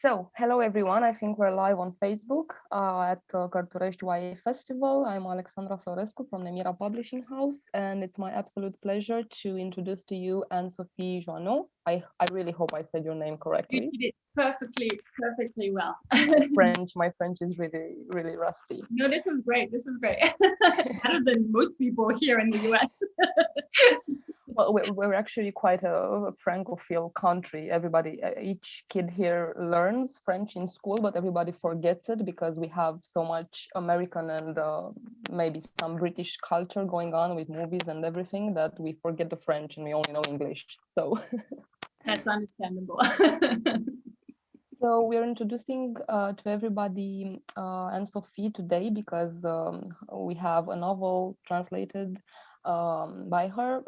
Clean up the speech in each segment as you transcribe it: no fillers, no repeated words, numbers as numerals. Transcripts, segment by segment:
So, hello everyone. I think we're live on Facebook at FestivalYA Festival. I'm Alexandra Florescu from Nemira Publishing House, and it's my absolute pleasure to introduce to you Sophie Jouhanneau. I really hope I said your name correctly. You did perfectly well. My French is really rusty. No, this was great. Better than most people here in the US. Well, we're actually quite a Francophile country. Everybody, each kid here learns French in school, but everybody forgets it because we have so much American and maybe some British culture going on with movies and everything that we forget the French and we only know English. So that's understandable. So we're introducing to everybody Sophie today because we have a novel translated by her.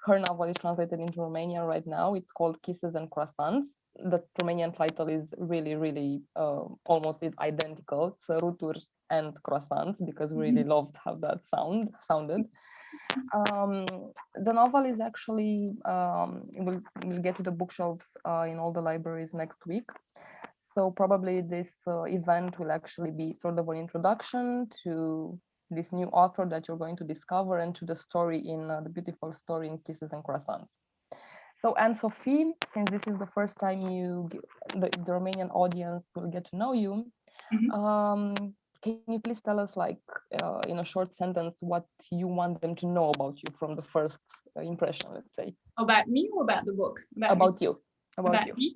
Her novel is translated into Romanian right now. It's called Kisses and Croissants. The Romanian title is really almost identical, Săruturi and Croissants, because we really loved how that sounded. The novel is actually we'll get to the bookshelves in all the libraries next week. So probably this event will actually be sort of an introduction to this new author that you're going to discover and to the story in the beautiful story in Kisses and Croissants. So Sophie, since this is the first time the Romanian audience will get to know you, can you please tell us, in a short sentence, what you want them to know about you from the first impression, let's say? About me or about the book? About you. Me?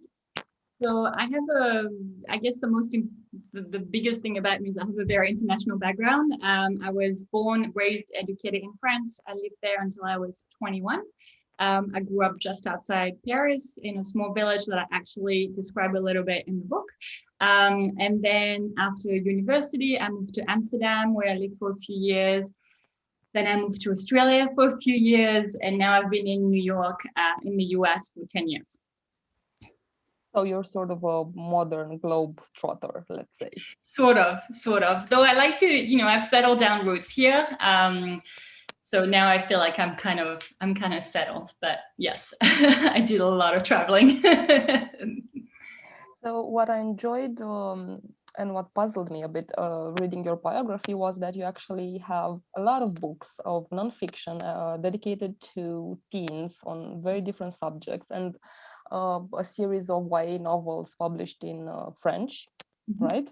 So I have I guess the biggest thing about me is I have a very international background. I was born, raised, educated in France. I lived there until I was 21. I grew up just outside Paris in a small village that I actually describe a little bit in the book. And then after university, I moved to Amsterdam, where I lived for a few years. Then I moved to Australia for a few years. And now I've been in New York, in the US for 10 years. So you're sort of a modern globe trotter, let's say. Sort of. Though I like to, I've settled down roots here. So now I feel like I'm kind of settled, but yes, I did a lot of traveling. So what I enjoyed and what puzzled me a bit reading your biography was that you actually have a lot of books of nonfiction dedicated to teens on very different subjects, and a series of YA novels published in French, right?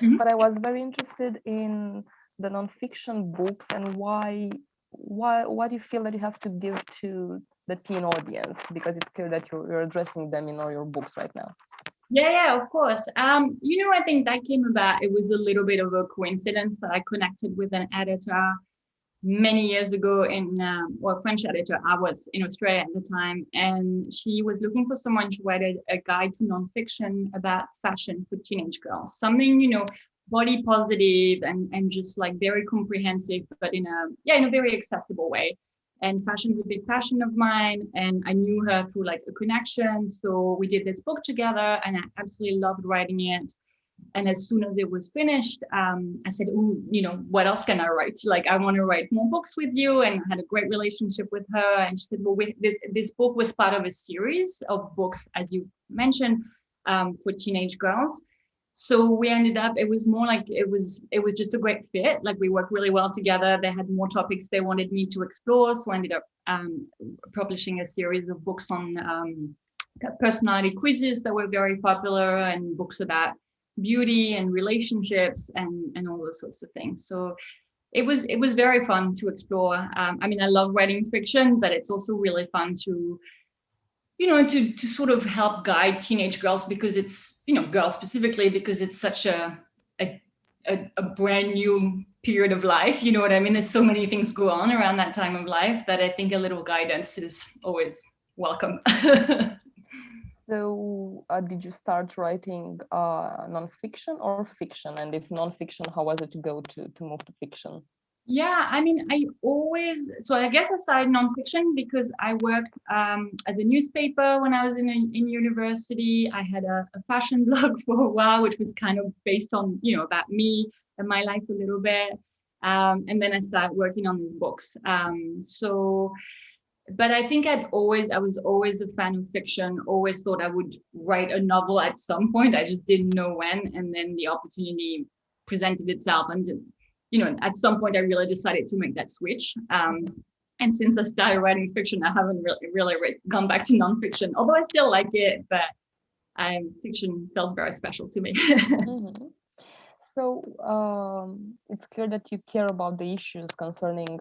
But I was very interested in the nonfiction books and what do you feel that you have to give to the teen audience, because it's clear that you're addressing them in all your books right now. Yeah, of course. I think that came about. It was a little bit of a coincidence that I connected with an editor many years ago a French editor. I was in Australia at the time, and she was looking for someone to write a guide to nonfiction about fashion for teenage girls. Something, body positive and just like very comprehensive, but in a very accessible way. And fashion is a big passion of mine, and I knew her through like a connection. So we did this book together, and I absolutely loved writing it. And as soon as it was finished, I said, what else can I write? Like, I want to write more books with you. And I had a great relationship with her. And she said, well, this book was part of a series of books, as you mentioned, for teenage girls. So we ended up, it was more like, it was just a great fit. Like, we worked really well together. They had more topics they wanted me to explore. So I ended up publishing a series of books on personality quizzes that were very popular, and books about beauty and relationships and all those sorts of things. So it was very fun to explore. I love writing fiction, but it's also really fun to to sort of help guide teenage girls, because it's girls specifically, because it's such a brand new period of life. You know what I mean? There's so many things go on around that time of life that I think a little guidance is always welcome. So did you start writing nonfiction or fiction? And if nonfiction, how was it to move to fiction? Yeah, I guess I started nonfiction because I worked as a newspaper when I was in university. I had a fashion blog for a while, which was kind of based on, about me and my life a little bit. And then I started working on these books. So but I think I was always a fan of fiction, always thought I would write a novel at some point. I just didn't know when. And then the opportunity presented itself. And, at some point I really decided to make that switch. And since I started writing fiction, I haven't really gone back to nonfiction, although I still like it, but fiction feels very special to me. Mm-hmm. So it's clear that you care about the issues concerning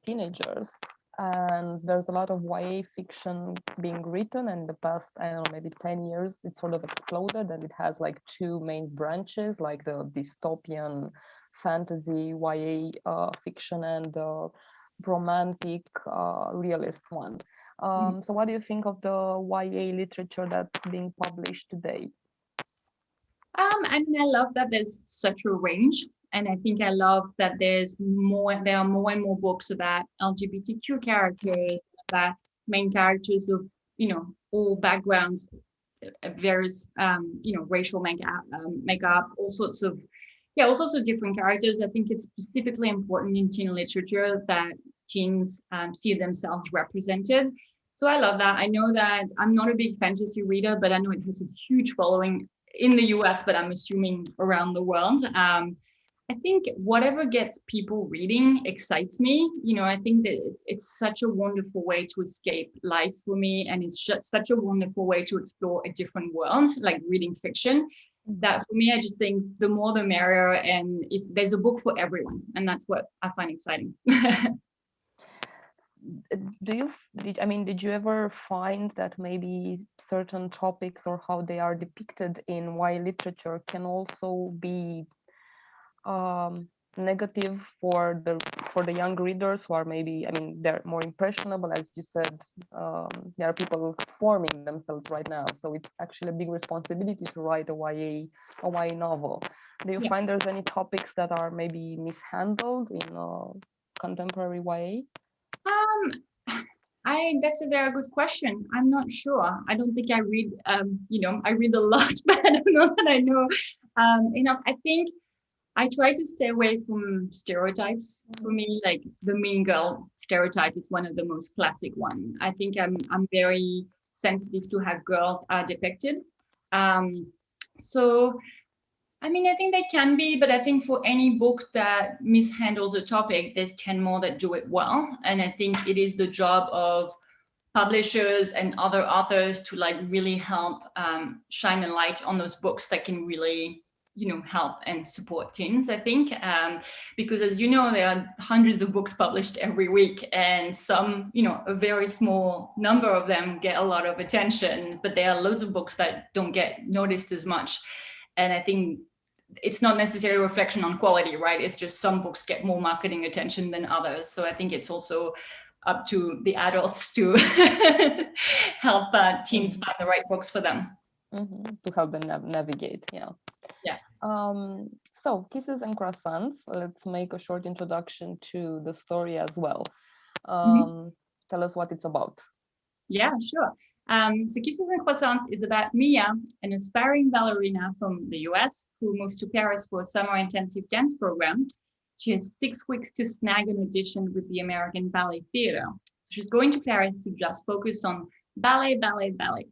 teenagers, and there's a lot of YA fiction being written. And the past, I don't know, maybe 10 years, it sort of exploded, and it has like two main branches, like the dystopian fantasy YA fiction and romantic realist one. So what do you think of the YA literature that's being published today? I mean, I love that there's such a range. And I think I love that there are more and more books about LGBTQ characters, about main characters of, all backgrounds, various, racial makeup, all sorts of different characters. I think it's specifically important in teen literature that teens see themselves represented. So I love that. I know that I'm not a big fantasy reader, but I know it has a huge following in the US, but I'm assuming around the world. I think whatever gets people reading excites me. I think that it's such a wonderful way to escape life for me. And it's just such a wonderful way to explore a different world, like reading fiction. That for me, I just think the more the merrier. And if there's a book for everyone, and that's what I find exciting. Did you ever find that maybe certain topics or how they are depicted in YA literature can also be negative for the young readers who are maybe, they're more impressionable, as you said. There are people forming themselves right now, so it's actually a big responsibility to write a YA novel. Do you find there's any topics that are maybe mishandled in contemporary YA? That's a very good question. I'm not sure. I don't think I read, I read a lot, but I don't know that I know enough. I think I try to stay away from stereotypes. For me, like the mean girl stereotype is one of the most classic one. I think I'm very sensitive to how girls are depicted. So I think they can be, but I think for any book that mishandles a topic, there's 10 more that do it well. And I think it is the job of publishers and other authors to really help shine a light on those books that can really, help and support teens, I think. Because as you know, there are hundreds of books published every week, and some, a very small number of them get a lot of attention, but there are loads of books that don't get noticed as much. And I think it's not necessarily a reflection on quality, right? It's just some books get more marketing attention than others. So I think it's also up to the adults to help teens find the right books for them. To help them navigate, yeah. So Kisses and Croissants, let's make a short introduction to the story as well. Tell us what it's about. Yeah, sure. So Kisses and Croissants is about Mia, an aspiring ballerina from the US who moves to Paris for a summer intensive dance program. She has 6 weeks to snag an audition with the American Ballet Theatre. So she's going to Paris to just focus on ballet, ballet, ballet.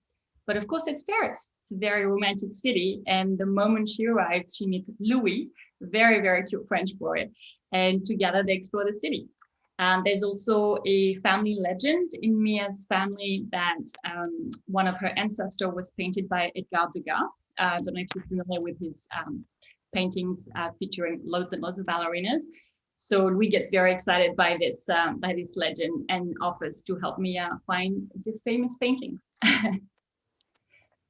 But of course, it's Paris. It's a very romantic city. And the moment she arrives, she meets Louis, a very, very cute French boy. And together they explore the city. There's also a family legend in Mia's family that one of her ancestors was painted by Edgar Degas. I don't know if you're familiar with his paintings featuring loads and loads of ballerinas. So Louis gets very excited by this legend and offers to help Mia find the famous painting.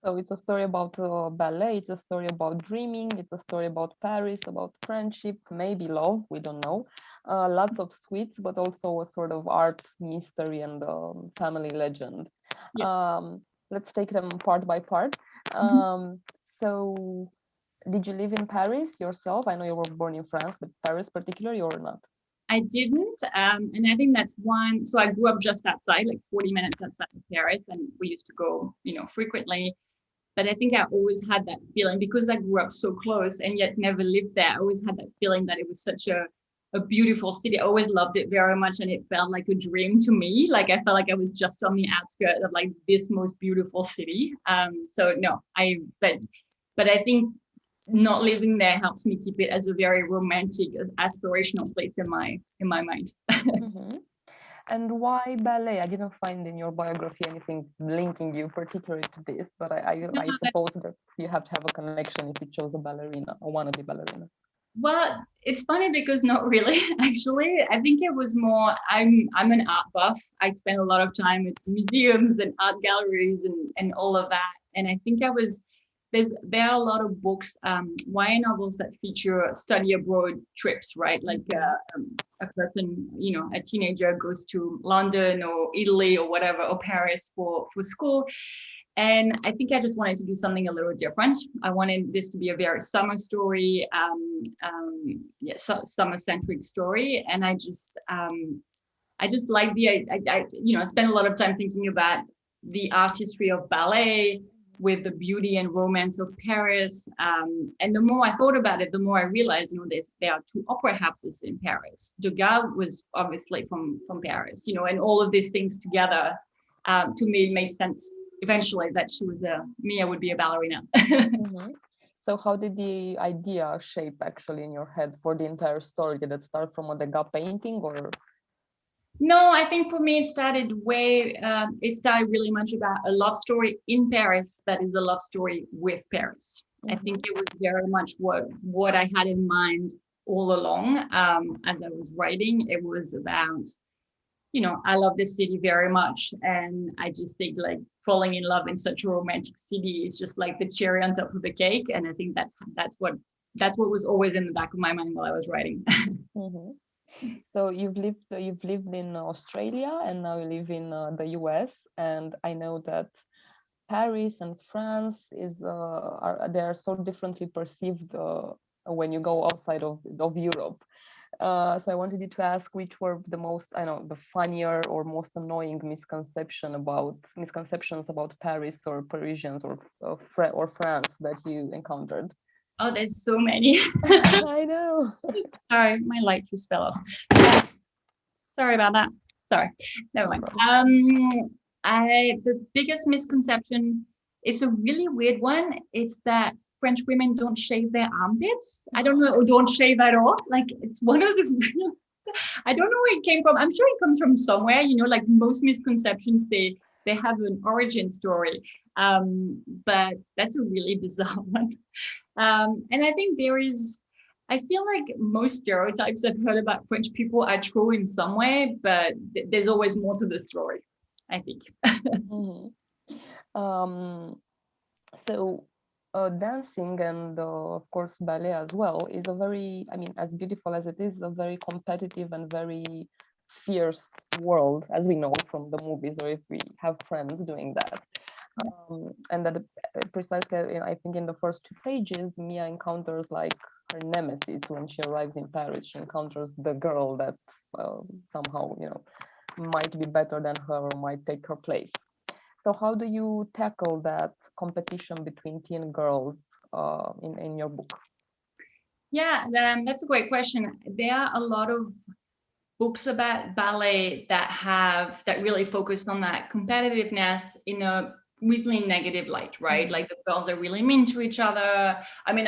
So it's a story about ballet, it's a story about dreaming, it's a story about Paris, about friendship, maybe love, we don't know. Lots of sweets, but also a sort of art mystery and family legend. Let's take them part by part. So did you live in Paris yourself? I know you were born in France, but Paris particularly or not? I didn't. And I think that's one. So I grew up just outside, like 40 minutes outside of Paris, and we used to go, frequently. But I think I always had that feeling because I grew up so close and yet never lived there. I always had that feeling that it was such a a beautiful city. I always loved it very much, and it felt like a dream to me. Like I felt like I was just on the outskirts of like this most beautiful city. So no, but I think not living there helps me keep it as a very romantic, aspirational place in my mind. Mm-hmm. And why ballet? I didn't find in your biography anything linking you particularly to this, but I suppose that you have to have a connection if you chose a ballerina or want to be ballerina. Well, it's funny because not really, actually. I think it was more, I'm an art buff. I spent a lot of time at museums and art galleries and all of that. And I think there are a lot of books, YA novels that feature study abroad trips, right? Like a person, a teenager goes to London or Italy or whatever, or Paris for school. And I think I just wanted to do something a little different. I wanted this to be a very summer story, summer-centric story. And I just like I spent a lot of time thinking about the artistry of ballet with the beauty and romance of Paris. And the more I thought about it, the more I realized, there are 2 opera houses in Paris. Degas was obviously from Paris, and all of these things together, to me, made sense eventually that she was I would be a ballerina. Mm-hmm. So how did the idea shape actually in your head for the entire story? Did it start from a Degas painting or? No, I think for me it started really much about a love story in Paris that is a love story with Paris. Mm-hmm. I think it was very much what I had in mind all along as I was writing. It was about, I love this city very much, and I just think like falling in love in such a romantic city is just like the cherry on top of the cake. And I think that's what was always in the back of my mind while I was writing. Mm-hmm. So you've lived in Australia and now you live in the US, and I know that Paris and France they are so differently perceived when you go outside of Europe. So I wanted you to ask which were the most, the funnier or most annoying misconceptions about Paris or Parisians or France that you encountered. Oh, there's so many. I know. Sorry, my light just fell off. Sorry about that. Sorry, never mind. The biggest misconception, it's a really weird one. It's that French women don't shave their armpits. I don't know, or don't shave at all. Like, it's one of the, I don't know where it came from. I'm sure it comes from somewhere, like most misconceptions, they have an origin story. But that's a really bizarre one. And I think I feel like most stereotypes I've heard about French people are true in some way, but there's always more to the story, I think. Mm-hmm. So dancing and of course ballet as well is a very, as beautiful as it is, a very competitive and very fierce world, as we know from the movies, or if we have friends doing that. And that precisely, I think in the first 2 pages, Mia encounters like her nemesis when she arrives in Paris. She encounters the girl that somehow, might be better than her or might take her place. So how do you tackle that competition between teen girls in your book? Yeah, that's a great question. There are a lot of books about ballet that really focus on that competitiveness in a really negative light, right? Mm-hmm. Like the girls are really mean to each other. I mean,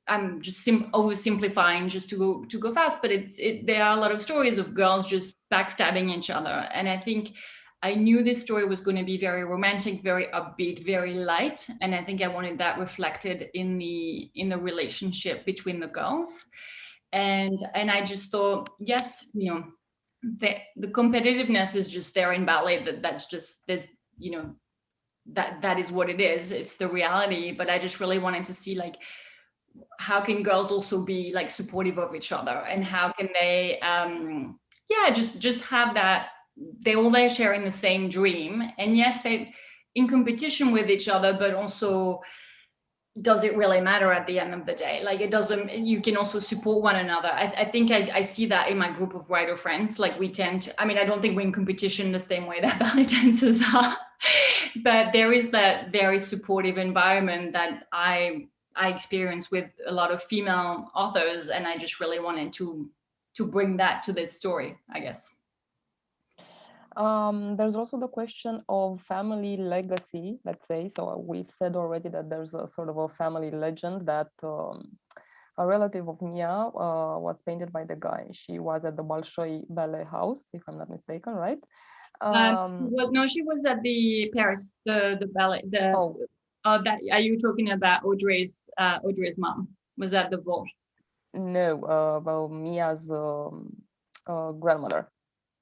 I'm just oversimplifying just to go fast, but there are a lot of stories of girls just backstabbing each other, and I think I knew this story was going to be very romantic, very upbeat, very light, and I think I wanted that reflected in the relationship between the girls, and I just thought, yes, the competitiveness is just there in ballet. That's just there's that is what it is. It's the reality, but I just really wanted to see like, how can girls also be like supportive of each other, and how can they just have that they're all there sharing the same dream, and yes, they're in competition with each other, but also does it really matter at the end of the day? Like, it doesn't, you can also support one another. I think I see that in my group of writer friends. Like, we tend to, I don't think we're in competition the same way that ballet dancers are, but there is that very supportive environment that I experience with a lot of female authors, and I just really wanted to bring that to this story, I guess. There's also the question of family legacy, let's say. So we said already that there's a sort of a family legend that a relative of Mia was painted by the guy. She was at the Bolshoi Ballet House, if I'm not mistaken, right? Well, no, she was at the Paris, the ballet. That are you talking about Audrey's mom? Was that the Vosges? No, well, Mia's grandmother.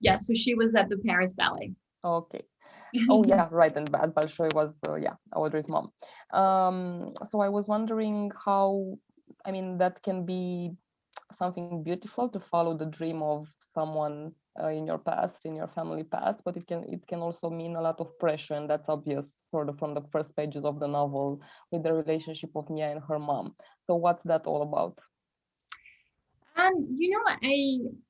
Yeah, so she was at the Paris Ballet. Okay. Oh yeah, right. And at Bolshoi was Audrey's mom. So I was wondering how, I mean, that can be something beautiful to follow the dream of someone in your past, in your family past, but it can also mean a lot of pressure, and that's obvious sort of from the first pages of the novel with the relationship of Mia and her mom. So what's that all about? You know,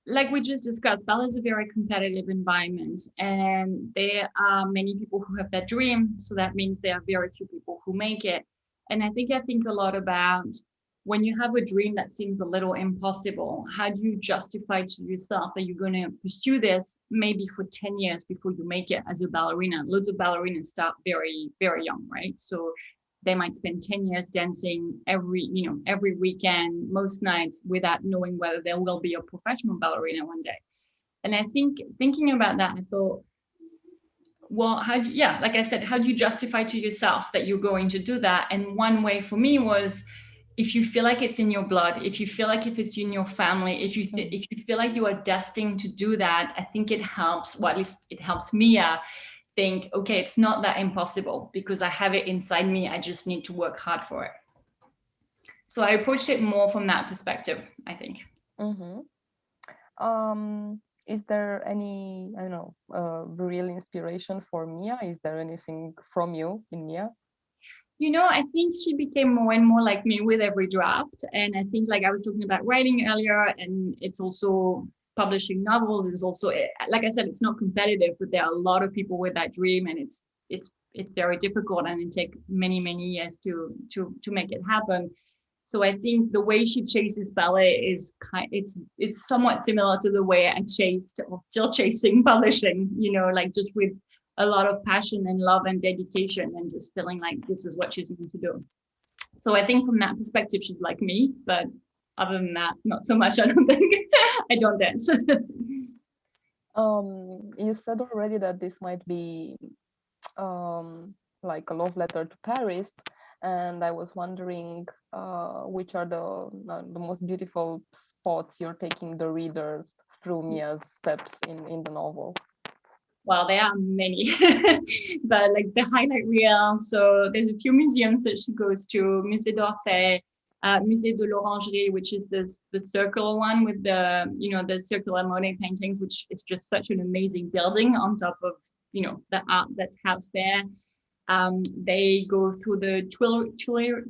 like we just discussed, ballet is a very competitive environment, and there are many people who have that dream. So that means there are very few people who make it. And I think a lot about when you have a dream that seems a little impossible, how do you justify to yourself that you're going to pursue this maybe for 10 years before you make it as a ballerina? Loads of ballerinas start very, very young, right? So they might spend 10 years dancing every weekend, most nights, without knowing whether there will be a professional ballerina one day. And I think thinking about that, I thought, well, like I said, how do you justify to yourself that you're going to do that? And one way for me was, if you feel like it's in your blood, if you feel like if it's in your family, if you feel like you are destined to do that, I think it helps, well, at least it helps Mia think, okay, it's not that impossible because I have it inside me. I just need to work hard for it. So I approached it more from that perspective, I think. Mm-hmm. Is there any, I don't know, real inspiration for Mia? Is there anything from you in Mia? You know, I think she became more and more like me with every draft. And I think, like I was talking about writing earlier, and it's also publishing novels is also, like I said, it's not competitive, but there are a lot of people with that dream, and it's very difficult, and it takes many years to make it happen. So I think the way she chases ballet is it's somewhat similar to the way I chased, or still chasing, publishing. You know, like just with a lot of passion and love and dedication, and just feeling like this is what she's meant to do. So I think from that perspective, she's like me, but other than that, not so much. I don't think. I don't dance. You said already that this might be like a love letter to Paris, and I was wondering which are the most beautiful spots you're taking the readers through Mia's steps in the novel. Well, there are many, but like the highlight reel. So there's a few museums that she goes to: Musée d'Orsay, Musée de l'Orangerie, which is the circular one with the circular Monet paintings, which is just such an amazing building on top of the art that's housed there. They go through the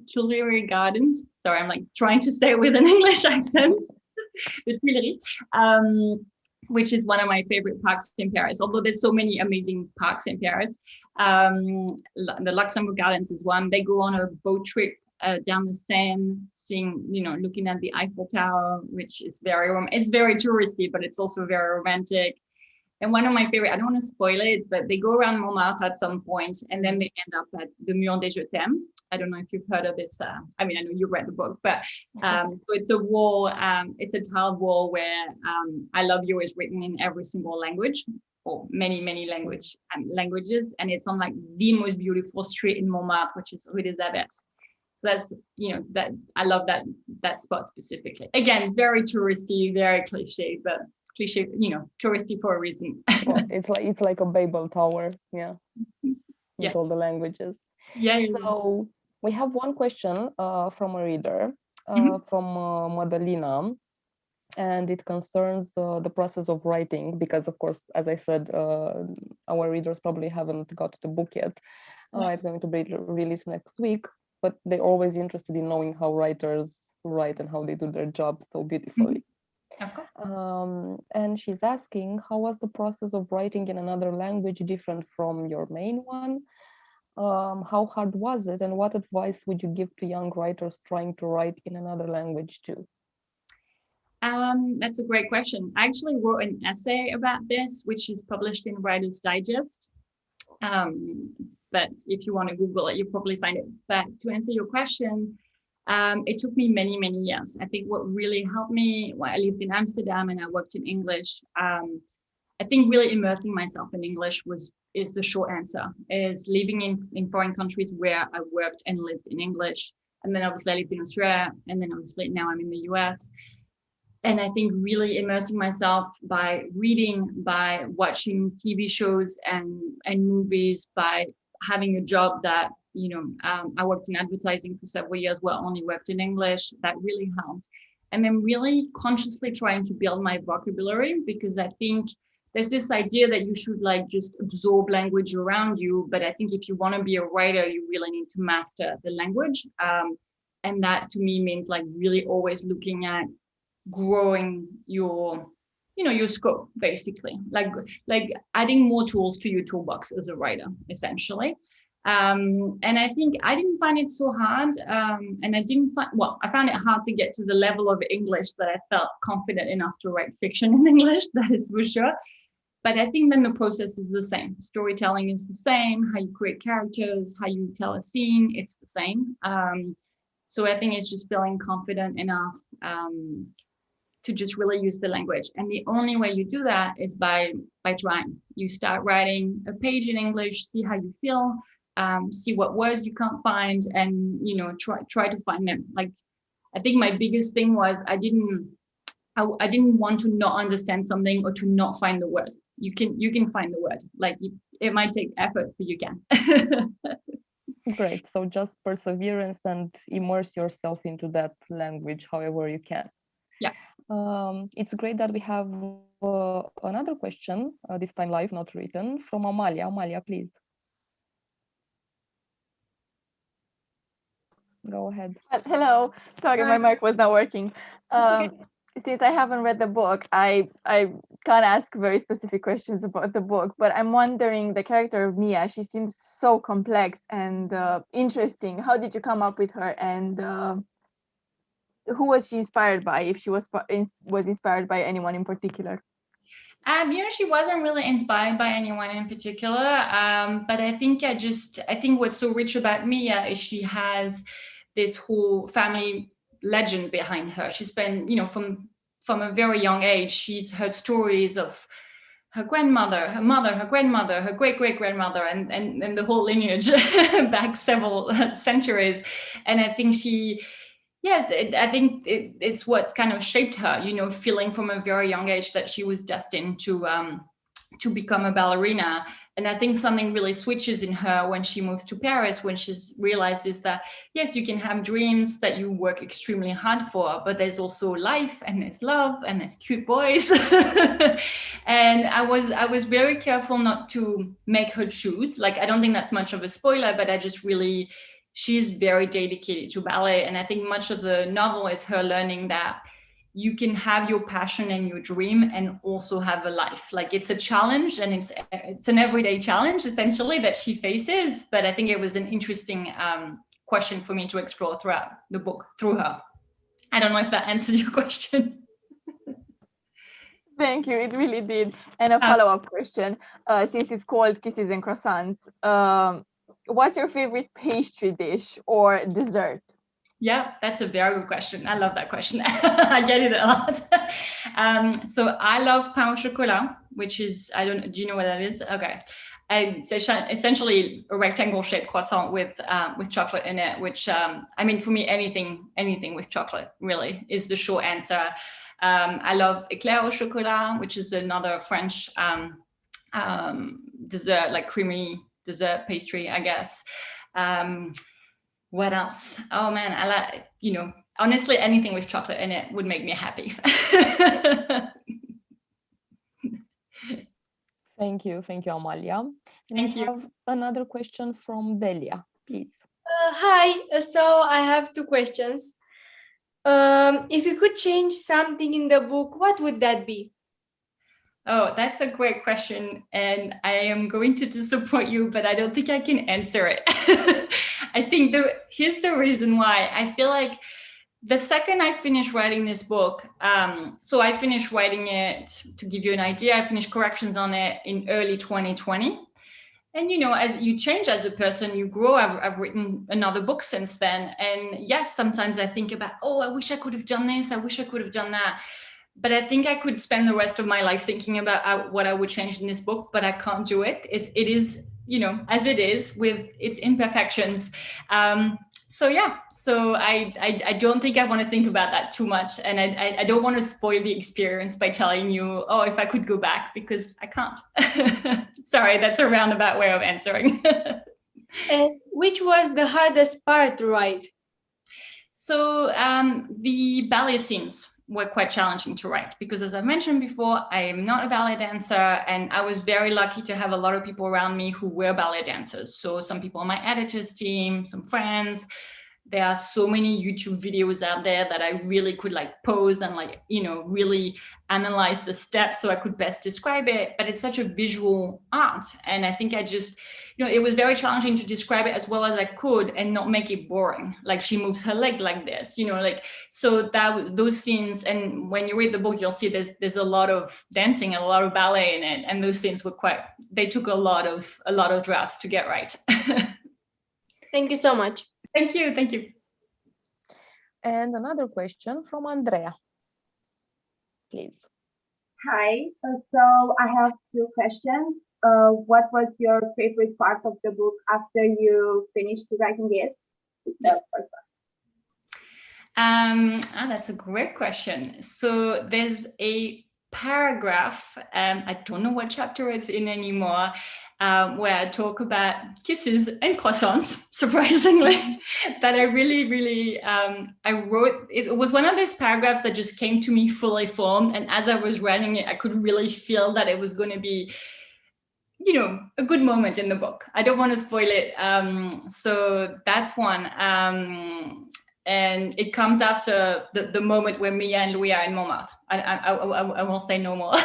Tuileries Gardens. Sorry, I'm like trying to say it with an English accent. The Tuileries. Which is one of my favorite parks in Paris, although there's so many amazing parks in Paris. The Luxembourg Gardens is one. They go on a boat trip down the Seine, looking at the Eiffel Tower, which is it's very touristy, but it's also very romantic. And one of my favorite, I don't want to spoil it, but they go around Montmartre at some point, and then they end up at the Mur des Je t'aime. I don't know if you've heard of this. I know you read the book, but so it's a wall, it's a tiled wall where I love you is written in every single language, or many languages. And it's on like the most beautiful street in Montmartre, which is Rue des Abbesses. So that's, that I love that spot specifically. Again, very touristy, very cliche, but touristy for a reason. Well, it's like a Babel Tower, with all the languages. So we have one question from a reader, from Madalina, and it concerns the process of writing, because of course, as I said, our readers probably haven't got the book yet. It's going to be released next week, but they're always interested in knowing how writers write and how they do their job so beautifully. And she's asking, how was the process of writing in another language different from your main one? How hard was it, and what advice would you give to young writers trying to write in another language too? That's a great question. I actually wrote an essay about this, which is published in Writer's Digest. But if you want to Google it, you'll probably find it. But to answer your question, it took me many, many years. I think what really helped me, well, I lived in Amsterdam and I worked in English. I think really immersing myself in English is the short answer, is living in foreign countries where I worked and lived in English. And then obviously I lived in Australia, and then obviously now I'm in the US. And I think really immersing myself by reading, by watching TV shows and movies, by having a job that, I worked in advertising for several years where I only worked in English, that really helped. And then really consciously trying to build my vocabulary, because I think there's this idea that you should like just absorb language around you. But I think if you want to be a writer, you really need to master the language. And that to me means like really always looking at growing your scope, basically, like adding more tools to your toolbox as a writer, essentially. And I think I didn't find it so hard. And I found it hard to get to the level of English that I felt confident enough to write fiction in English, that is for sure. But I think then the process is the same. Storytelling is the same. How you create characters, how you tell a scene, it's the same. So I think it's just feeling confident enough to just really use the language. And the only way you do that is by trying. You start writing a page in English, see how you feel, see what words you can't find, and try to find them. Like, I think my biggest thing was I didn't want to not understand something or to not find the word. You can find the word. Like, it might take effort, but you can. Great. So just perseverance and immerse yourself into that language however you can. Yeah. It's great that we have another question, this time live, not written, from Amalia. Amalia, please. Go ahead. Hello. Sorry, my mic was not working. Okay. Since I haven't read the book, I can't ask very specific questions about the book, but I'm wondering, the character of Mia, she seems so complex and interesting. How did you come up with her, and who was she inspired by, if she was inspired by anyone in particular? She wasn't really inspired by anyone in particular, but I think what's so rich about Mia is she has this whole family legend behind her. She's been, from a very young age, she's heard stories of her grandmother, her mother, her grandmother, her great-great-grandmother, and the whole lineage back several centuries. And I think I think it's what kind of shaped her, feeling from a very young age that she was destined to become a ballerina. And I think something really switches in her when she moves to Paris, when she realizes that, yes, you can have dreams that you work extremely hard for, but there's also life, and there's love, and there's cute boys. And I was very careful not to make her choose. Like, I don't think that's much of a spoiler, but she's very dedicated to ballet. And I think much of the novel is her learning that you can have your passion and your dream and also have a life. Like, it's a challenge, and it's an everyday challenge essentially that she faces. But I think it was an interesting question for me to explore throughout the book through her. I don't know if that answers your question. Thank you, it really did. And a follow-up question, since it's called Kisses and Croissants, what's your favorite pastry dish or dessert? Yeah, that's a very good question. I love that question. I get it a lot. So I love pain au chocolat, which is, do you know what that is? Okay. It's essentially a rectangle shaped croissant with chocolate in it, which, for me, anything with chocolate really is the short answer. I love éclair au chocolat, which is another French dessert, like creamy dessert pastry, I guess. What else? Oh man, I like, honestly, anything with chocolate in it would make me happy. Thank you, Amalia. Thank you. We have another question from Delia, please. Hi, so I have two questions. If you could change something in the book, what would that be? Oh, that's a great question. And I am going to disappoint you, but I don't think I can answer it. I think here's the reason why. I feel like the second I finished writing this book, so I finished writing it, to give you an idea, I finished corrections on it in early 2020. And, you know, as you change as a person, you grow. I've written another book since then. And yes, sometimes I think about, oh, I wish I could have done this. I wish I could have done that. But I think I could spend the rest of my life thinking about what I would change in this book, but I can't do it. It is, you know, as it is with its imperfections. So yeah, so I don't think I want to think about that too much. And I don't want to spoil the experience by telling you, oh, if I could go back, because I can't. Sorry, that's a roundabout way of answering. And which was the hardest part to write? So the ballet scenes were quite challenging to write, because as I mentioned before, I am not a ballet dancer, and I was very lucky to have a lot of people around me who were ballet dancers. So some people on my editor's team, some friends. There are so many YouTube videos out there that I really could like pause and like, you know, really analyze the steps so I could best describe it. But it's such a visual art. And I think I just, you know, it was very challenging to describe it as well as I could and not make it boring. Like she moves her leg like this, you know, like, so that those scenes, and when you read the book, you'll see there's a lot of dancing and a lot of ballet in it. And those scenes were they took a lot of drafts to get right. Thank you so much. Thank you. Thank you. And another question from Andrea, please. Hi, so I have two questions. What was your favorite part of the book after you finished writing it? The first one. That's a great question. So there's a paragraph, I don't know what chapter it's in anymore, where I talk about kisses and croissants, surprisingly, that I really, I wrote. It was one of those paragraphs that just came to me fully formed. And as I was writing it, I could really feel that it was going to be, you know, a good moment in the book. I don't want to spoil it. So that's one. And it comes after the moment where Mia and Louis are in Montmartre. I won't say no more.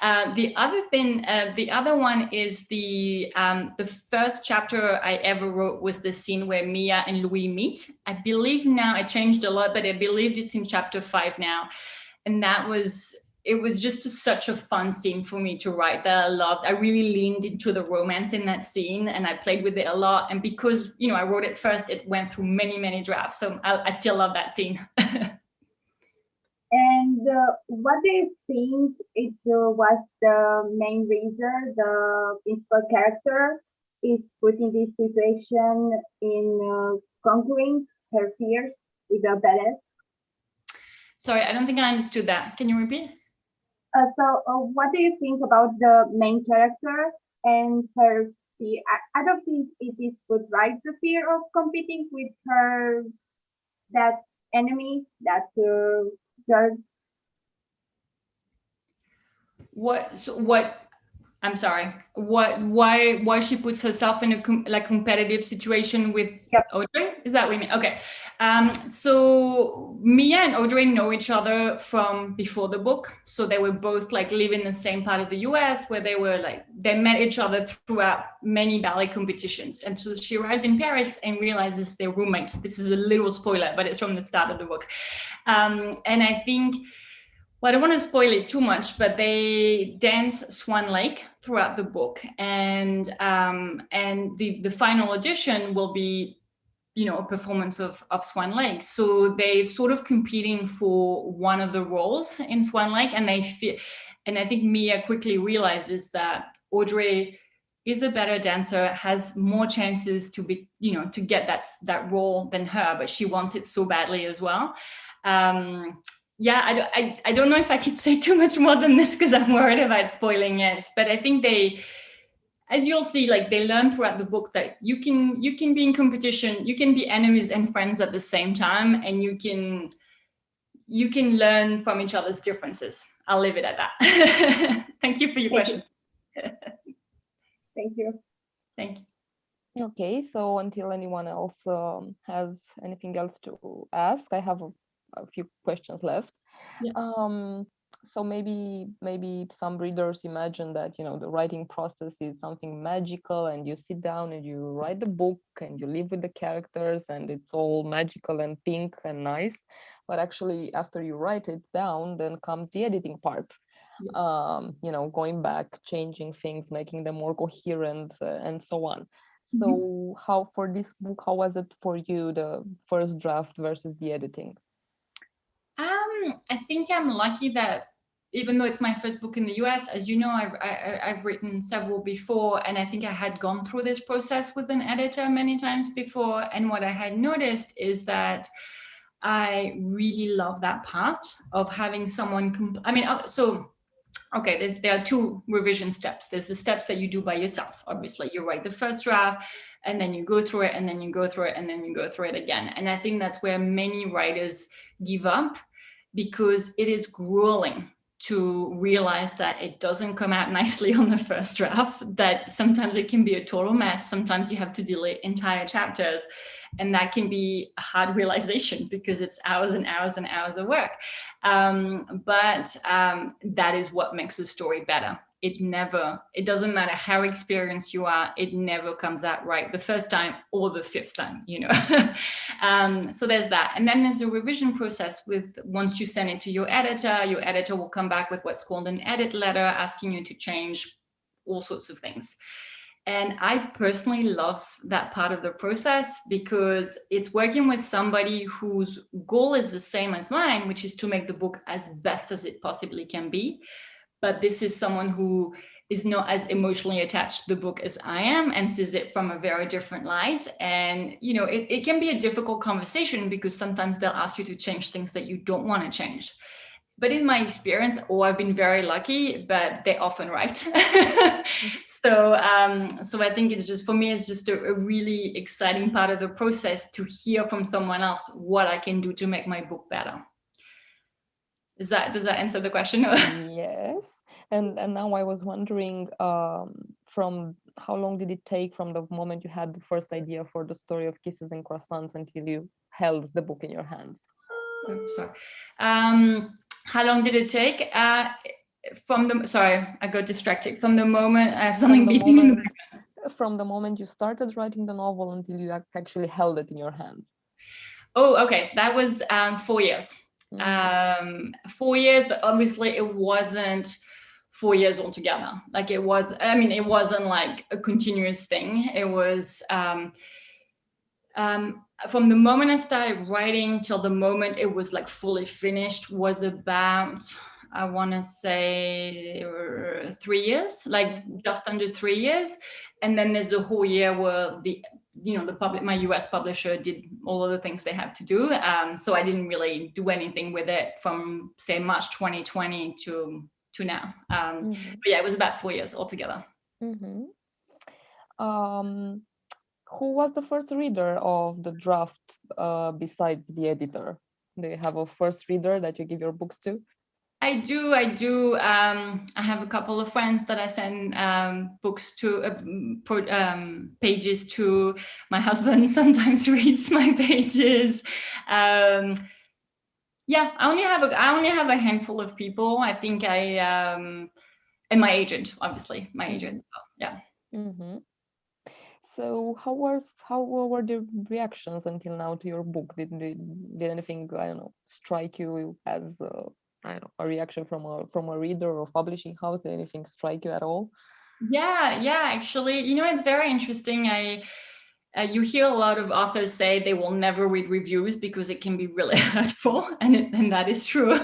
The other one is the first chapter I ever wrote was the scene where Mia and Louis meet. I believe now it changed a lot, but I believe it's in chapter 5 now. And it was just such a fun scene for me to write that I loved. I really leaned into the romance in that scene and I played with it a lot. And because, you know, I wrote it first, it went through many drafts. So I still love that scene. And what do you think was the main reason the principal character is put in this situation in conquering her fears with a ballet? Sorry, I don't think I understood that. Can you repeat? So what do you think about the main character and her fear? I don't think it is put right, the fear of competing with her, that enemy, that girl. I'm sorry. Why she puts herself in a competitive situation with Audrey? Is that what you mean? Okay. So Mia and Audrey know each other from before the book. So they were both like live in the same part of the US where they met each other throughout many ballet competitions. And so she arrives in Paris and realizes they're roommates. This is a little spoiler, but it's from the start of the book. And I think, well, I don't want to spoil it too much, but they dance Swan Lake throughout the book, and the final audition will be, you know, a performance of Swan Lake. So they're sort of competing for one of the roles in Swan Lake, and I think Mia quickly realizes that Audrey is a better dancer, has more chances to be, you know, to get that role than her, but she wants it so badly as well. Yeah, I don't know if I could say too much more than this because I'm worried about spoiling it. But I think as you'll see, like they learn throughout the book that you can be in competition, you can be enemies and friends at the same time, and you can learn from each other's differences. I'll leave it at that. Thank you for your questions. Thank you. Thank you. Okay, so until anyone else has anything else to ask, I have a few questions left. Yeah. so maybe some readers imagine that, you know, the writing process is something magical, and you sit down and you write the book and you live with the characters and it's all magical and pink and nice. But actually, after you write it down, then comes the editing part. You know, going back, changing things, making them more coherent, and so on. So how, for this book, how was it for you, the first draft versus the editing? I think I'm lucky that even though it's my first book in the US, as you know, I've written several before, and I think I had gone through this process with an editor many times before. And what I had noticed is that I really love that part of having someone, okay, there are two revision steps. There's the steps that you do by yourself. Obviously, you write the first draft, and then you go through it, and then you go through it, and then you go through it again. And I think that's where many writers give up, because it is grueling to realize that it doesn't come out nicely on the first draft, that sometimes it can be a total mess. Sometimes you have to delete entire chapters, and that can be a hard realization because it's hours and hours and hours of work. But that is what makes a story better. It doesn't matter how experienced you are, it never comes out right the first time or the fifth time, you know. So there's that. And then there's a revision process once you send it to your editor will come back with what's called an edit letter, asking you to change all sorts of things. And I personally love that part of the process, because it's working with somebody whose goal is the same as mine, which is to make the book as best as it possibly can be. But this is someone who is not as emotionally attached to the book as I am, and sees it from a very different light. And, you know, it can be a difficult conversation, because sometimes they'll ask you to change things that you don't want to change. But in my experience, I've been very lucky, but they're often right. So I think it's just, for me, it's just a really exciting part of the process to hear from someone else what I can do to make my book better. Does that answer the question? Yes. And now I was wondering, from how long did it take from the moment you had the first idea for the story of Kisses and Croissants until you held the book in your hands? Oh, sorry. How long did it take? Sorry, I got distracted. From the moment I have something beeping in the background. From the moment you started writing the novel until you actually held it in your hands. Oh, okay. That was 4 years. 4 years, but obviously it wasn't 4 years altogether. Like it wasn't like a continuous thing. It was from the moment I started writing till the moment it was like fully finished was about, I want to say 3 years, like just under 3 years. And then there's a whole year where my US publisher did all of the things they have to do. So I didn't really do anything with it from, say, March 2020 to now. But yeah, it was about 4 years altogether. Who was the first reader of the draft besides the editor? Do you have a first reader that you give your books to? I do. I have a couple of friends that I send books to, pages to. My husband sometimes reads my pages. Yeah, I only have a handful of people. I think and my agent, obviously, my agent. Yeah. So how were the reactions until now to your book? Did anything, I don't know, strike you as a reaction from a reader or publishing house? Did anything strike you at all? Yeah. Actually, it's very interesting. You hear a lot of authors say they will never read reviews because it can be really hurtful, and that is true.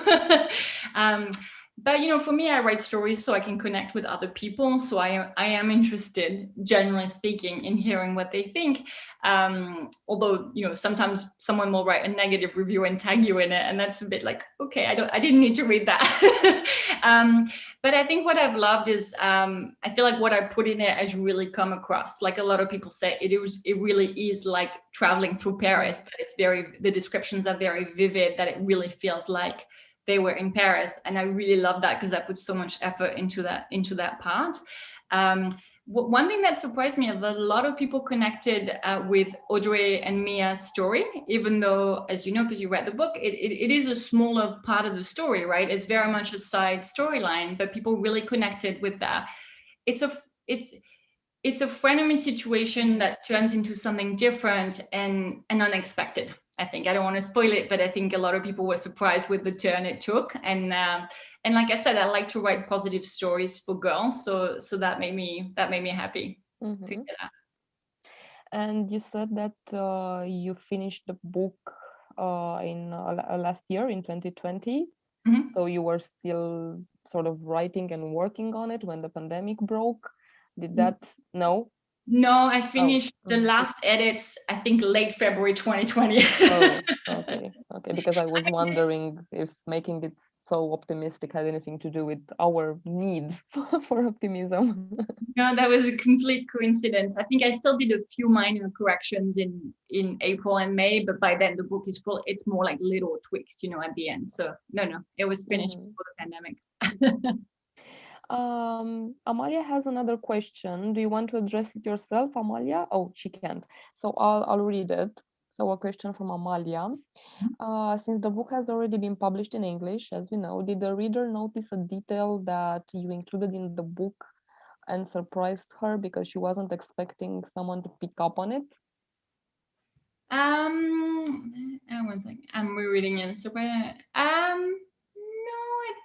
But for me, I write stories so I can connect with other people. So I am interested, generally speaking, in hearing what they think. Although sometimes someone will write a negative review and tag you in it, and that's a bit like, okay, I didn't need to read that. But I think what I've loved is I feel like what I put in it has really come across. Like a lot of people say, it really is like traveling through Paris. That the descriptions are very vivid. That it really feels like they were in Paris, and I really love that because I put so much effort into that part. one thing that surprised me is that a lot of people connected with Audrey and Mia's story, even though, as you know, because you read the book, it is a smaller part of the story, right? It's very much a side storyline, but people really connected with that. It's a frenemy situation that turns into something different and unexpected. I think I don't want to spoil it, but I think a lot of people were surprised with the turn it took. And like I said, I like to write positive stories for girls, so that made me happy to get that. And you said that you finished the book in last year in 2020. So you were still sort of writing and working on it when the pandemic broke. Did that no? No, I finished the last edits, I think late February 2020. Oh, okay. Because I was wondering if making it so optimistic had anything to do with our need for optimism. No, that was a complete coincidence. I think I still did a few minor corrections in April and May, but by then the book is full. It's more like little tweaks, you know, at the end. So no, it was finished before the pandemic. Amalia has another question. Do you want to address it yourself, Amalia? Oh, she can't. So I'll read it. So a question from Amalia. Since the book has already been published in English, as we know, did the reader notice a detail that you included in the book and surprised her because she wasn't expecting someone to pick up on it? One second. I'm rereading it.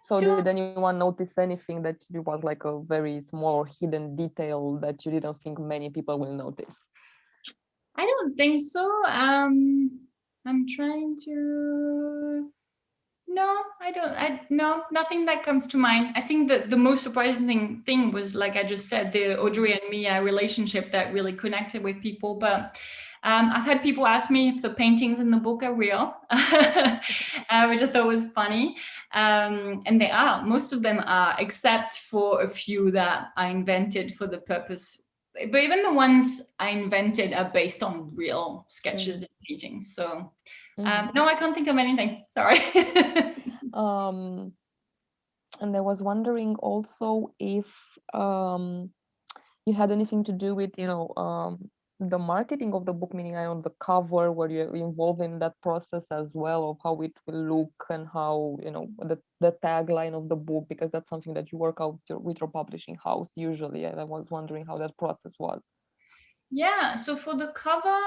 So did anyone notice anything that it was like a very small or hidden detail that you didn't think many people will notice? I don't think so. I'm trying to. No, I don't. No, nothing that comes to mind. I think that the most surprising thing was, like I just said, the Audrey and Mia relationship that really connected with people. But I've had people ask me if the paintings in the book are real, which I thought was funny. And they are. Most of them are, except for a few that I invented for the purpose. But even the ones I invented are based on real sketches and paintings. So no, I can't think of anything. Sorry. And I was wondering also if you had anything to do with, the marketing of the book, meaning on the cover, were you involved in that process as well, of how it will look and how, the tagline of the book, because that's something that you work out with your publishing house usually. And I was wondering how that process was. Yeah, so for the cover,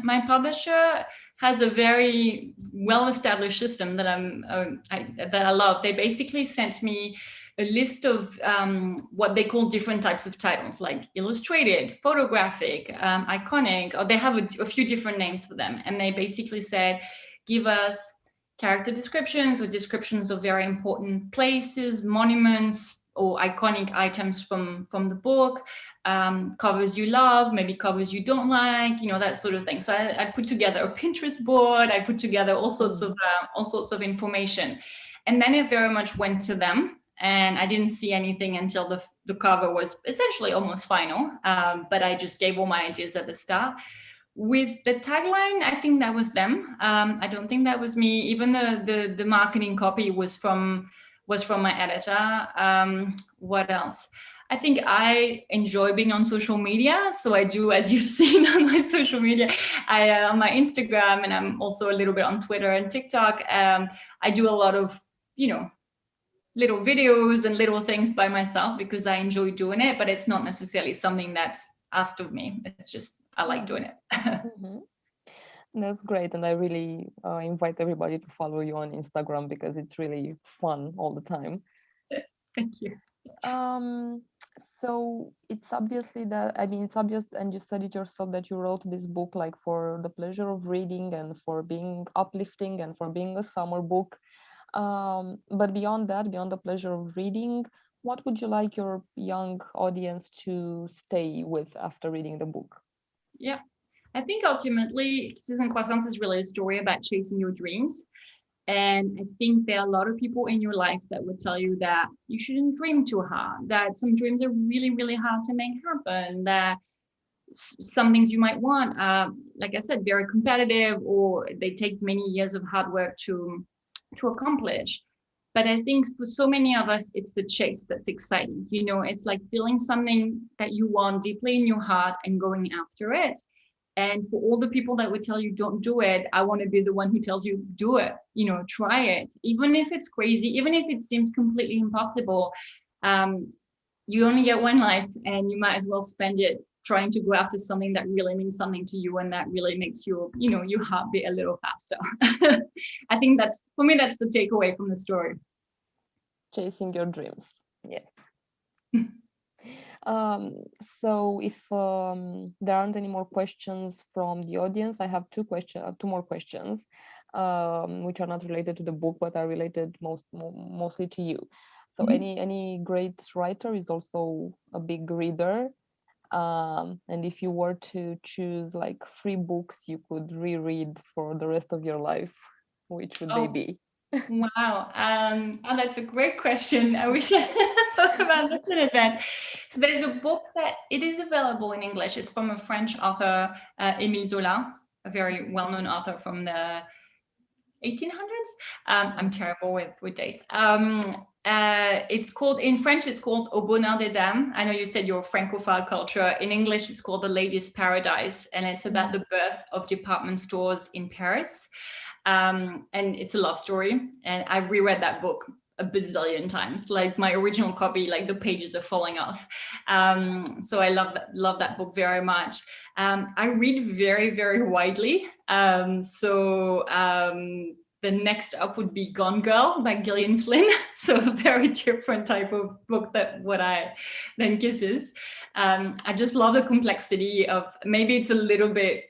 my publisher has a very well-established system that I love. They basically sent me a list of what they call different types of titles, like illustrated, photographic, iconic, or they have a few different names for them. And they basically said, give us character descriptions or descriptions of very important places, monuments, or iconic items from the book, covers you love, maybe covers you don't like, that sort of thing. So I put together a Pinterest board. I put together all sorts of information, and then it very much went to them. And I didn't see anything until the cover was essentially almost final. But I just gave all my ideas at the start. With the tagline, I think that was them. I don't think that was me. Even the marketing copy was from my editor. What else? I think I enjoy being on social media. So I do, as you've seen on my social media, on my Instagram, and I'm also a little bit on Twitter and TikTok. I do a lot of, little videos and little things by myself because I enjoy doing it, but it's not necessarily something that's asked of me. It's just, I like doing it. That's great. And I really invite everybody to follow you on Instagram because it's really fun all the time. Thank you. So it's obviously it's obvious, and you said it yourself, that you wrote this book like for the pleasure of reading and for being uplifting and for being a summer book. But beyond that, beyond the pleasure of reading, what would you like your young audience to stay with after reading the book? Yeah, I think ultimately, Kisses and Croissants is really a story about chasing your dreams. And I think there are a lot of people in your life that would tell you that you shouldn't dream too hard, that some dreams are really, really hard to make happen, that some things you might want, like I said, very competitive, or they take many years of hard work to accomplish. But I think for so many of us, it's the chase that's exciting. You know, it's like feeling something that you want deeply in your heart and going after it. And for all the people that would tell you don't do it, I want to be the one who tells you do it, you know, try it. Even if it's crazy, even if it seems completely impossible, you only get one life and you might as well spend it trying to go after something that really means something to you and that really makes you, you know, your heart beat a little faster. I think that's, for me, that's the takeaway from the story. Chasing your dreams. Yes. So if there aren't any more questions from the audience, I have two more questions, which are not related to the book, but are related mostly to you. So any great writer is also a big reader. And if you were to choose like 3 books you could reread for the rest of your life, which would they be? Wow. Oh, that's a great question. I wish I thought about this in advance. So there's a book that it is available in English. It's from a French author, Émile Zola, a very well-known author from the 1800s. I'm terrible with dates. It's called, in French, it's called Au Bonheur des Dames. I know you said you're Francophile culture. In English, it's called The Lady's Paradise. And it's about the birth of department stores in Paris. And it's a love story. And I've reread that book a bazillion times. Like my original copy, like the pages are falling off. So I love that book very much. I read very, very widely. The next up would be Gone Girl by Gillian Flynn. So a very different type of book than Kisses. I just love the complexity of, maybe it's a little bit,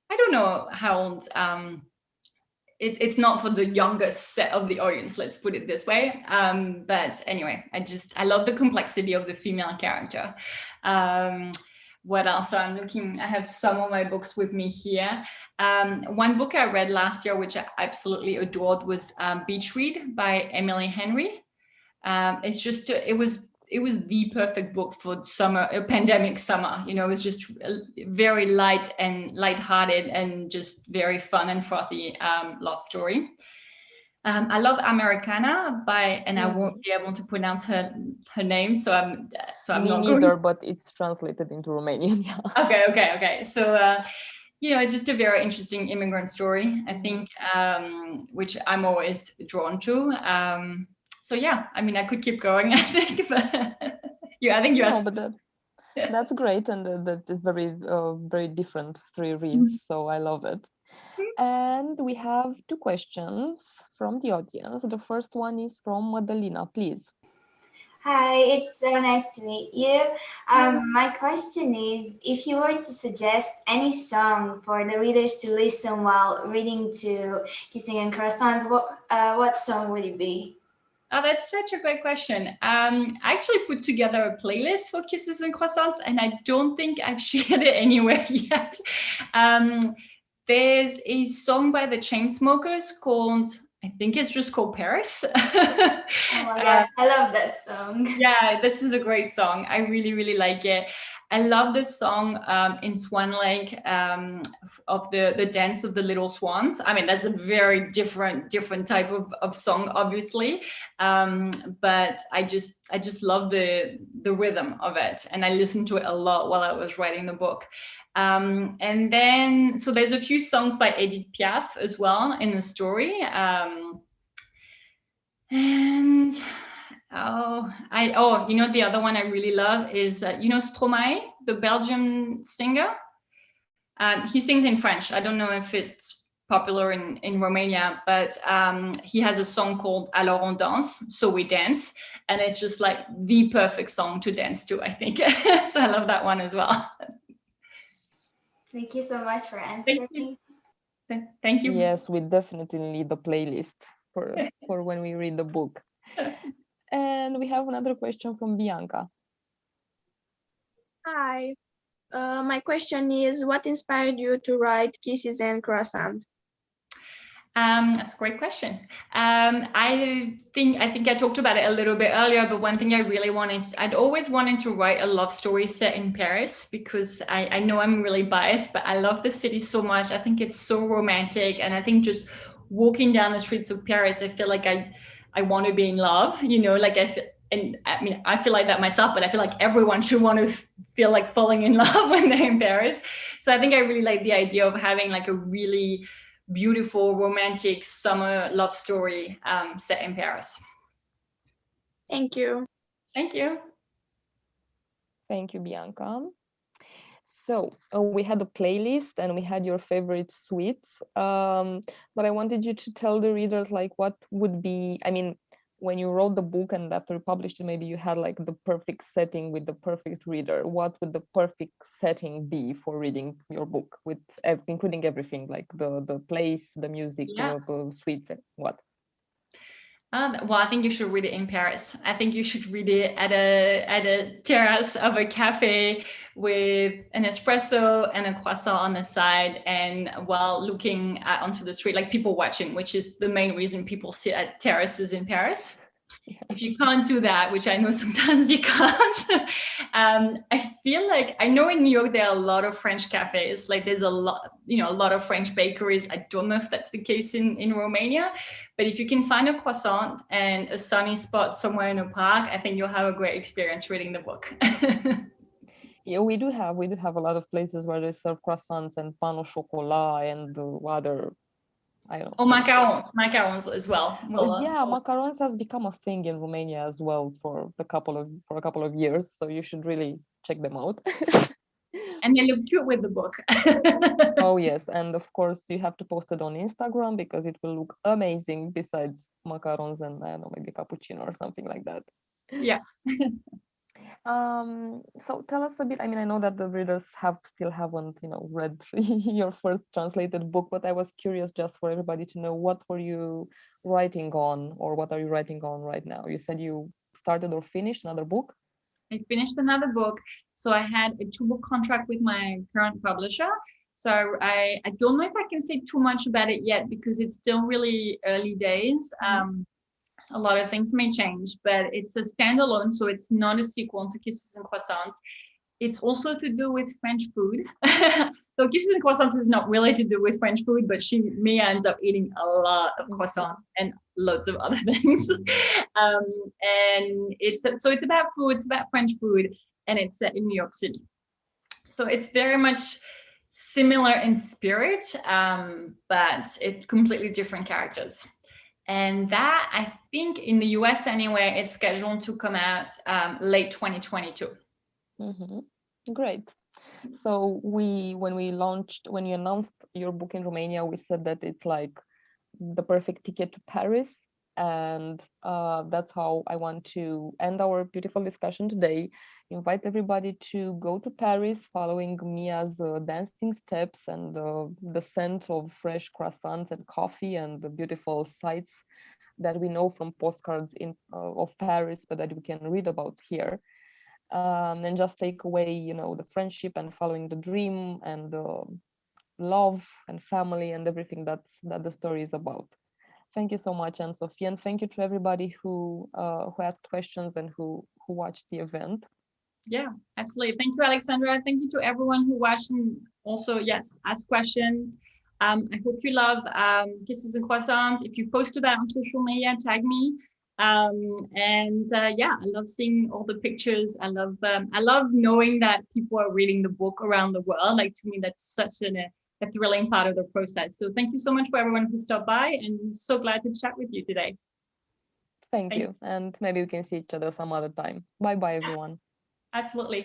I don't know how old, it's not for the youngest set of the audience, let's put it this way. But anyway, I love the complexity of the female character. What else? So I'm looking, I have some of my books with me here. One book I read last year, which I absolutely adored, was Beach Read by Emily Henry. It's just, it was the perfect book for summer, a pandemic summer. You know, it was just very light and lighthearted and just very fun and frothy love story. I love Americana and I won't be able to pronounce her name, so I'm Me not neither, going. but it's translated into Romanian. Okay. So you know, it's just a very interesting immigrant story, I think, which I'm always drawn to. So yeah, I mean, I could keep going, I think, but I think you asked. No, but that's great, and that is very different 3 reads, so I love it. And we have 2 questions from the audience. The first one is from Madalina, please. Hi, it's so nice to meet you. My question is, if you were to suggest any song for the readers to listen while reading to Kissing and Croissants, what song would it be? Oh, that's such a great question. I actually put together a playlist for Kisses and Croissants, and I don't think I've shared it anywhere yet. There's a song by the Chainsmokers called, I think it's just called Paris. Oh my God, I love that song. Yeah, this is a great song. I really, really like it. I love the song in Swan Lake of the dance of the little swans. I mean, that's a very different type of song, obviously. But I just love the rhythm of it. And I listened to it a lot while I was writing the book. And then, so there's a few songs by Edith Piaf as well in the story. And you know, the other one I really love is, you know, Stromae, the Belgian singer. He sings in French. I don't know if it's popular in Romania, but he has a song called Alors on danse, so we dance. And it's just like the perfect song to dance to, I think. So I love that one as well. Thank you so much for answering. Thank you. Yes, we definitely need the playlist for when we read the book. And we have another question from Bianca. Hi. My question is, what inspired you to write Kisses and Croissants? That's a great question. I think I talked about it a little bit earlier, but one thing I really I'd always wanted to write a love story set in Paris, because I know I'm really biased, but I love the city so much. I think it's so romantic. And I think just walking down the streets of Paris, I feel like I I want to be in love, you know, like I feel like that myself, but I feel like everyone should want to feel like falling in love when they're in Paris. So I think I really like the idea of having like a really beautiful romantic summer love story set in Paris. Thank you. Thank you. Thank you, Bianca. So we had a playlist and we had your favorite sweets, but I wanted you to tell the readers like what would be, I mean, when you wrote the book and after you published it, maybe you had like the perfect setting with the perfect reader. What would the perfect setting be for reading your book, with including everything, like the place, the music, the sweets, what? Well, I think you should read it in Paris. I think you should read it at a terrace of a cafe with an espresso and a croissant on the side, and while looking onto the street, like people watching, which is the main reason people sit at terraces in Paris. If you can't do that, which I know sometimes you can't, I feel like, I know in New York there are a lot of French cafes, like there's a lot, you know, a lot of French bakeries. I don't know if that's the case in Romania, but if you can find a croissant and a sunny spot somewhere in a park, I think you'll have a great experience reading the book. Yeah, we do have a lot of places where they serve croissants and pain au chocolat and other, I don't know. Oh, macarons as well. Yeah, macarons has become a thing in Romania as well for a couple of years, so you should really check them out. And they look cute with the book. Oh yes, and of course you have to post it on Instagram because it will look amazing besides macarons and I don't know, maybe cappuccino or something like that. Yeah. So tell us a bit. I mean, I know that the readers still haven't, you know, read your first translated book, but I was curious just for everybody to know, what were you writing on, or what are you writing on right now? You said you started or finished another book. I finished another book. So I had a 2-book contract with my current publisher. So I don't know if I can say too much about it yet because it's still really early days. A lot of things may change, but it's a standalone, so it's not a sequel to Kisses and Croissants. It's also to do with French food. So Kisses and Croissants is not really to do with French food, but Mia ends up eating a lot of croissants and loads of other things. And it's about food, it's about French food, and it's set in New York City. So it's very much similar in spirit, but it's completely different characters. And that, I think in the US anyway, it's scheduled to come out late 2022. Great. So when you announced your book in Romania, we said that it's like the perfect ticket to Paris. And that's how I want to end our beautiful discussion today. Invite everybody to go to Paris, following Mia's dancing steps and the scent of fresh croissants and coffee and the beautiful sights that we know from postcards of Paris, but that we can read about here. And just take away, you know, the friendship and following the dream and the love and family and everything that the story is about. Thank you so much, Sophie, and thank you to everybody who asked questions and who watched the event. Yeah, absolutely. Thank you, Alexandra. Thank you to everyone who watched and also, yes, asked questions. I hope you love Kisses and Croissants. If you post about on social media, tag me. Yeah, I love seeing all the pictures. I love knowing that people are reading the book around the world. Like, to me, that's such a thrilling part of the process. So thank you so much for everyone who stopped by, and so glad to chat with you today. Thank you. And maybe we can see each other some other time. Bye-bye, everyone. Absolutely.